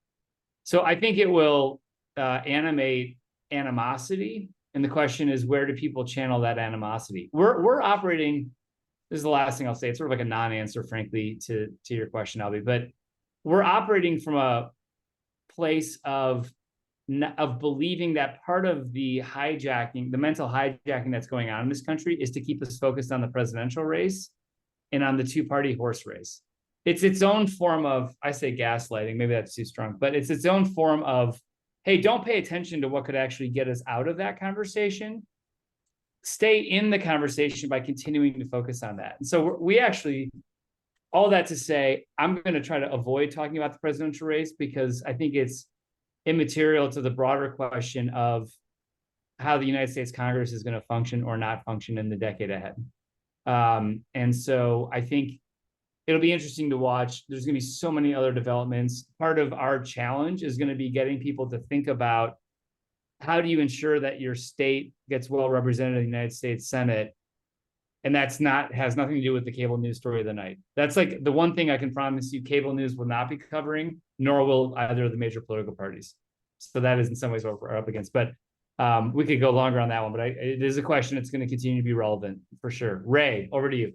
So I think it will animate animosity. And the question is, where do people channel that animosity? We're operating, this is the last thing I'll say, it's sort of like a non-answer, frankly, to your question, Albie, but we're operating from a place of believing that part of the mental hijacking that's going on in this country is to keep us focused on the presidential race and on the two-party horse race. It's its own form of, I say gaslighting, maybe that's too strong, but it's its own form of, hey, don't pay attention to what could actually get us out of that conversation. Stay in the conversation by continuing to focus on that. And so we actually, all that to say, I'm going to try to avoid talking about the presidential race because I think it's immaterial to the broader question of how the United States Congress is going to function or not function in the decade ahead. And so I think it'll be interesting to watch. There's going to be so many other developments. Part of our challenge is going to be getting people to think about how do you ensure that your state gets well represented in the United States Senate. And has nothing to do with the cable news story of the night. That's like the one thing I can promise you, cable news will not be covering, nor will either of the major political parties. So that is in some ways what we're up against, but we could go longer on that one, but it is a question that's going to continue to be relevant for sure. Ray, over to you.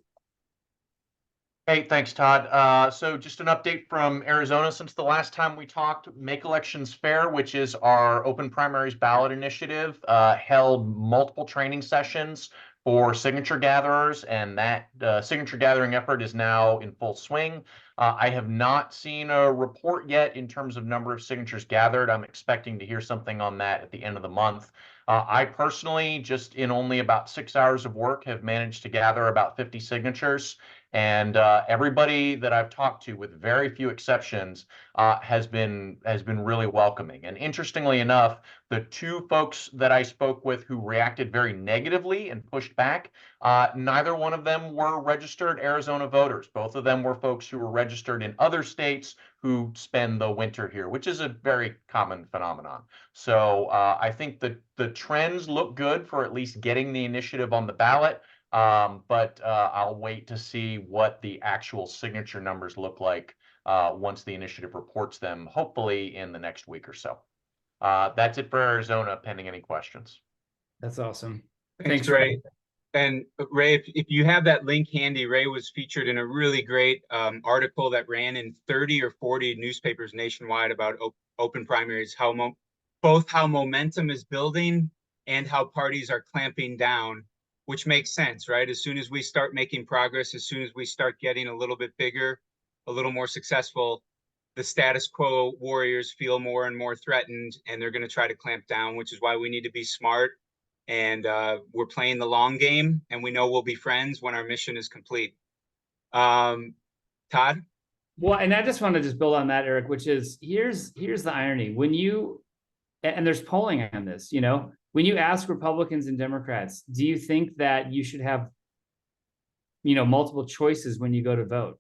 Hey, thanks, Todd. So just an update from Arizona since the last time we talked. Make Elections Fair, which is our open primaries ballot initiative, held multiple training sessions for signature gatherers, and that signature gathering effort is now in full swing. I have not seen a report yet in terms of number of signatures gathered. I'm expecting to hear something on that at the end of the month. I personally, just in only about 6 hours of work, have managed to gather about 50 signatures. And everybody that I've talked to, with very few exceptions, has been really welcoming. And interestingly enough, the two folks that I spoke with who reacted very negatively and pushed back, neither one of them were registered Arizona voters. Both of them were folks who were registered in other states who spend the winter here, which is a very common phenomenon. So I think the trends look good for at least getting the initiative on the ballot. But I'll wait to see what the actual signature numbers look like once the initiative reports them, hopefully in the next week or so. That's it for Arizona, pending any questions. That's awesome. Thanks, Ray. And Ray, if you have that link handy, Ray was featured in a really great article that ran in 30 or 40 newspapers nationwide about open primaries, both how momentum is building and how parties are clamping down, which makes sense, right? As soon as we start making progress, as soon as we start getting a little bit bigger, a little more successful, the status quo warriors feel more and more threatened, and they're going to try to clamp down, which is why we need to be smart. And we're playing the long game, and we know we'll be friends when our mission is complete. Todd? Well, and I just want to just build on that, Eric, which is here's the irony. When you, and there's polling on this, you know, when you ask Republicans and Democrats, do you think that you should have, you know, multiple choices when you go to vote?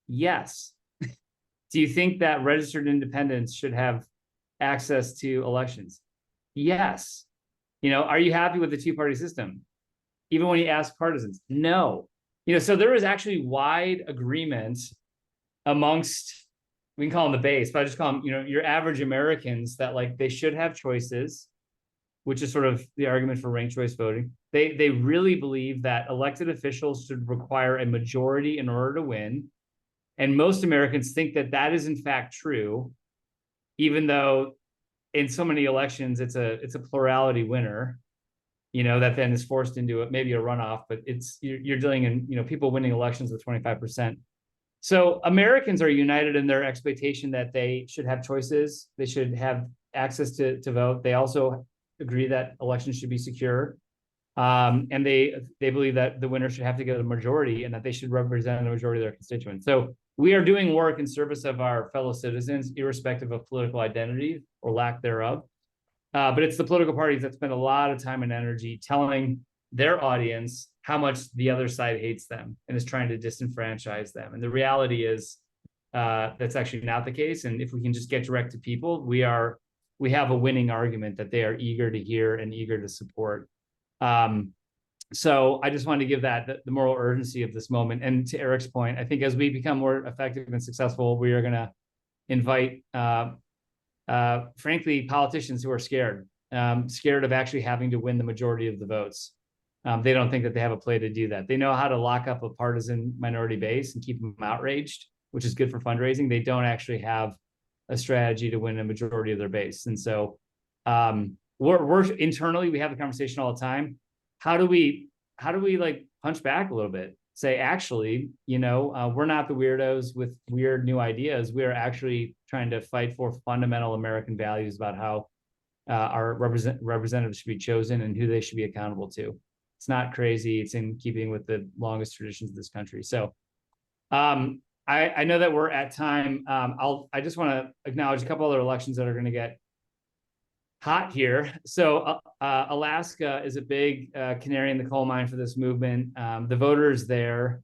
Yes. Do you think that registered independents should have access to elections? Yes. You know, are you happy with the two-party system? Even when you ask partisans, no. You know, so there is actually wide agreement amongst, we can call them the base, but I just call them, you know, your average Americans, that like they should have choices, which is sort of the argument for ranked choice voting. They really believe that elected officials should require a majority in order to win. And most Americans think that that is in fact true, even though in so many elections, it's a plurality winner, you know, that then is forced into it, maybe a runoff, but you're dealing in, you know, people winning elections with 25%. So Americans are united in their expectation that they should have choices. They should have access to vote. They also agree that elections should be secure. And they believe that the winner should have to get a majority and that they should represent the majority of their constituents. So we are doing work in service of our fellow citizens, irrespective of political identity or lack thereof. But it's the political parties that spend a lot of time and energy telling their audience how much the other side hates them and is trying to disenfranchise them. And the reality is that's actually not the case. And if we can just get direct to people, we have a winning argument that they are eager to hear and eager to support. So I just wanted to give that the moral urgency of this moment. And to Eric's point, I think as we become more effective and successful, we are going to invite, frankly, politicians who are scared of actually having to win the majority of the votes. They don't think that they have a play to do that. They know how to lock up a partisan minority base and keep them outraged, which is good for fundraising. They don't actually have a strategy to win a majority of their base. And so we're internally, we have the conversation all the time. How do we like punch back a little bit? Say, actually, you know, we're not the weirdos with weird new ideas. We are actually trying to fight for fundamental American values about how our representatives should be chosen and who they should be accountable to. It's not crazy. It's in keeping with the longest traditions of this country. So I know that we're at time. I just want to acknowledge a couple other elections that are going to get hot here. So Alaska is a big canary in the coal mine for this movement. The voters there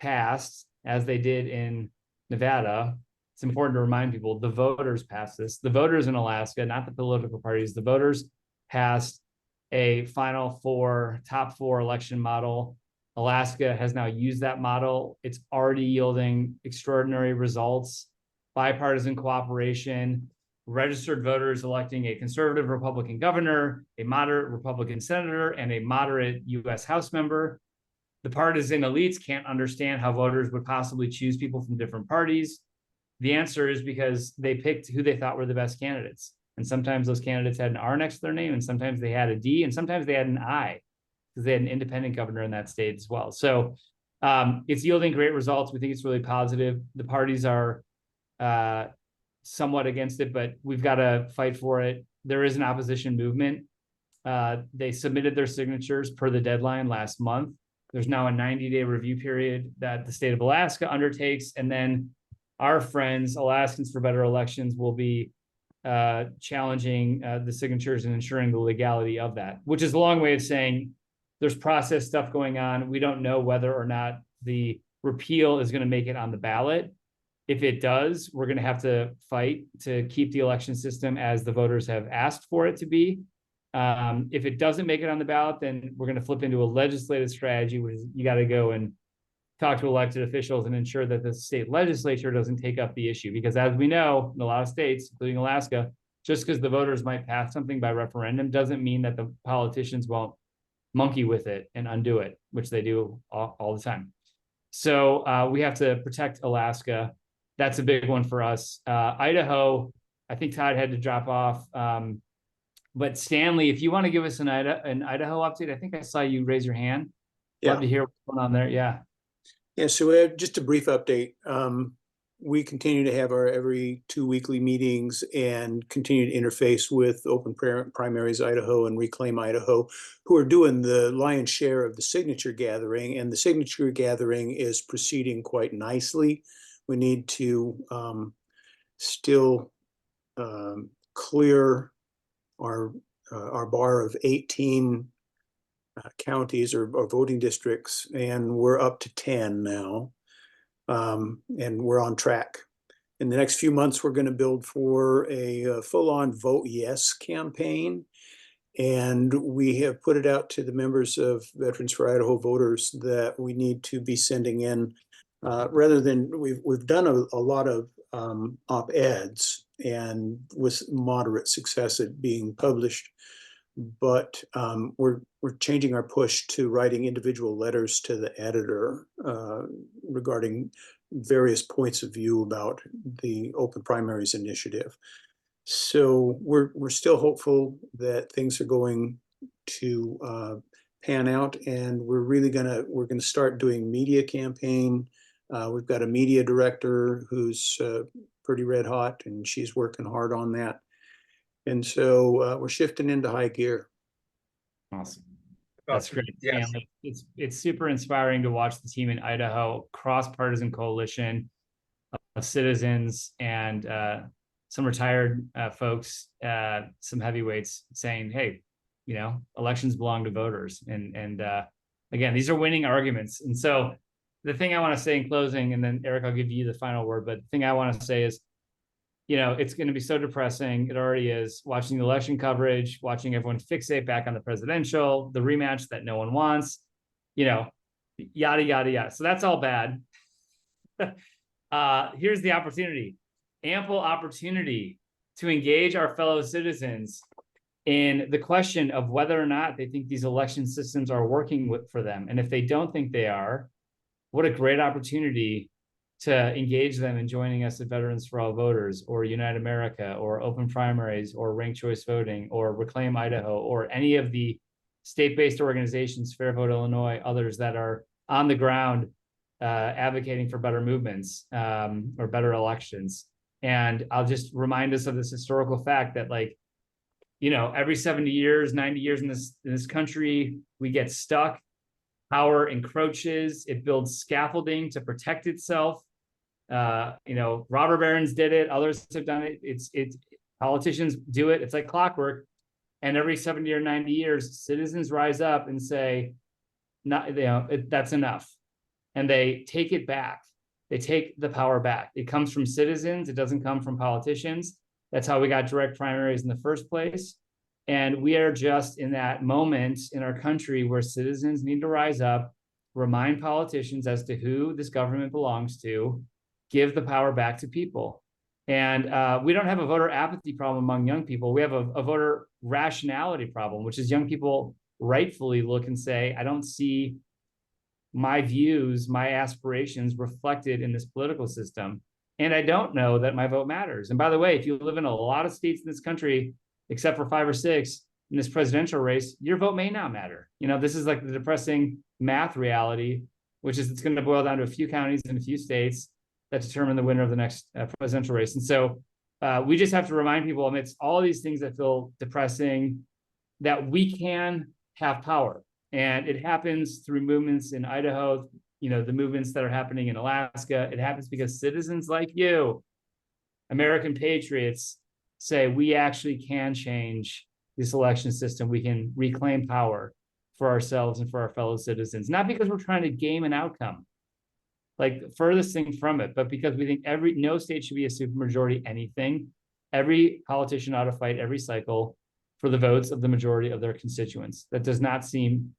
passed, as they did in Nevada. It's important to remind people, the voters passed this. The voters in Alaska, not the political parties, the voters passed a top four election model. Alaska has now used that model. It's already yielding extraordinary results, bipartisan cooperation, registered voters electing a conservative Republican governor, a moderate Republican senator, and a moderate U.S. House member. The partisan elites can't understand how voters would possibly choose people from different parties. The answer is because they picked who they thought were the best candidates. And sometimes those candidates had an R next to their name, and sometimes they had a D, and sometimes they had an I, because they had an independent governor in that state as well. So it's yielding great results. We think it's really positive. The parties are somewhat against it, but we've got to fight for it. There is an opposition movement. They submitted their signatures per the deadline last month. There's now a 90-day review period that the state of Alaska undertakes. And then our friends, Alaskans for Better Elections, will be challenging the signatures and ensuring the legality of that, which is a long way of saying there's process stuff going on. We don't know whether or not the repeal is going to make it on the ballot. If it does, we're going to have to fight to keep the election system as the voters have asked for it to be. If it doesn't make it on the ballot, then we're going to flip into a legislative strategy, which is you got to go and talk to elected officials and ensure that the state legislature doesn't take up the issue. Because as we know, in a lot of states, including Alaska, just because the voters might pass something by referendum doesn't mean that the politicians won't monkey with it and undo it, which they do all the time. So we have to protect Alaska. That's a big one for us. Idaho, I think Todd had to drop off. But Stanley, if you want to give us an Idaho update, I think I saw you raise your hand. Love to hear what's going on there. Yeah. Yeah, so just a brief update. We continue to have our every 2 weekly meetings and continue to interface with Open Primaries Idaho and Reclaim Idaho, who are doing the lion's share of the signature gathering, and the signature gathering is proceeding quite nicely. We need to still clear our bar of 18 counties or voting districts, and we're up to 10 now, and we're on track. In the next few months, we're going to build for a full-on Vote Yes campaign, and we have put it out to the members of Veterans for Idaho voters that we need to be sending in, rather than we've done a lot of op-eds and with moderate success at being published. But we're changing our push to writing individual letters to the editor regarding various points of view about the Open Primaries initiative. So we're still hopeful that things are going to pan out, and we're gonna start doing media campaign. We've got a media director who's pretty red hot, and she's working hard on that. And so we're shifting into high gear. Awesome. That's great. Yes. Stanley. It's super inspiring to watch the team in Idaho, cross-partisan coalition of citizens and some retired folks, some heavyweights saying, hey, you know, elections belong to voters. And again, these are winning arguments. And so the thing I want to say in closing, and then Eric, I'll give you the final word, but the thing I want to say is, you know, it's going to be so depressing. It already is, watching the election coverage, watching everyone fixate back on the presidential, the rematch that no one wants, you know, yada, yada, yada. So that's all bad. Here's the opportunity, ample opportunity to engage our fellow citizens in the question of whether or not they think these election systems are working for them. And if they don't think they are, what a great opportunity to engage them in joining us at Veterans for All Voters, or Unite America, or Open Primaries, or Ranked Choice Voting, or Reclaim Idaho, or any of the state-based organizations, Fair Vote Illinois, others that are on the ground advocating for better movements or better elections. And I'll just remind us of this historical fact that, like, you know, every 70 years, 90 years in this country, we get stuck. Power encroaches, it builds scaffolding to protect itself. You know, robber barons did it, others have done it. It's politicians do it. It's like clockwork. And every 70 or 90 years, citizens rise up and say, "Not, you know, that's enough," and they take it back. They take the power back. It comes from citizens. It doesn't come from politicians. That's how we got direct primaries in the first place. And we are just in that moment in our country where citizens need to rise up, remind politicians as to who this government belongs to, give the power back to people. And we don't have a voter apathy problem among young people. We have a voter rationality problem, which is young people rightfully look and say, I don't see my views, my aspirations reflected in this political system. And I don't know that my vote matters. And by the way, if you live in a lot of states in this country, except for 5 or 6 in this presidential race, your vote may not matter. You know, this is like the depressing math reality, which is it's going to boil down to a few counties and a few states that determine the winner of the next presidential race. And so we just have to remind people amidst all these things that feel depressing that we can have power. And it happens through movements in Idaho, you know, the movements that are happening in Alaska. It happens because citizens like you, American patriots, say we actually can change this election system. We can reclaim power for ourselves and for our fellow citizens, not because we're trying to game an outcome, like furthest thing from it, but because we think no state should be a supermajority anything. Every politician ought to fight every cycle for the votes of the majority of their constituents. That does not seem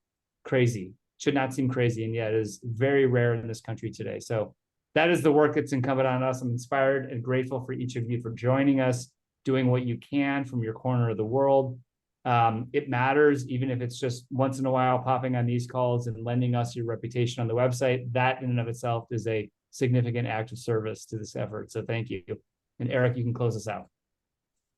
crazy, should not seem crazy, and yet is very rare in this country today. So that is the work that's incumbent on us. I'm inspired and grateful for each of you for joining us, doing what you can from your corner of the world. It matters, even if it's just once in a while popping on these calls and lending us your reputation on the website. That in and of itself is a significant act of service to this effort. So thank you. And Eric, you can close us out.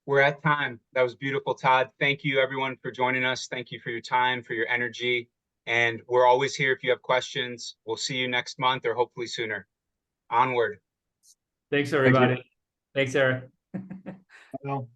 We're at time. That was beautiful, Todd. Thank you, everyone, for joining us. Thank you for your time, for your energy. And we're always here if you have questions. We'll see you next month or hopefully sooner. Onward. Thanks, everybody. Thanks, Eric. Well.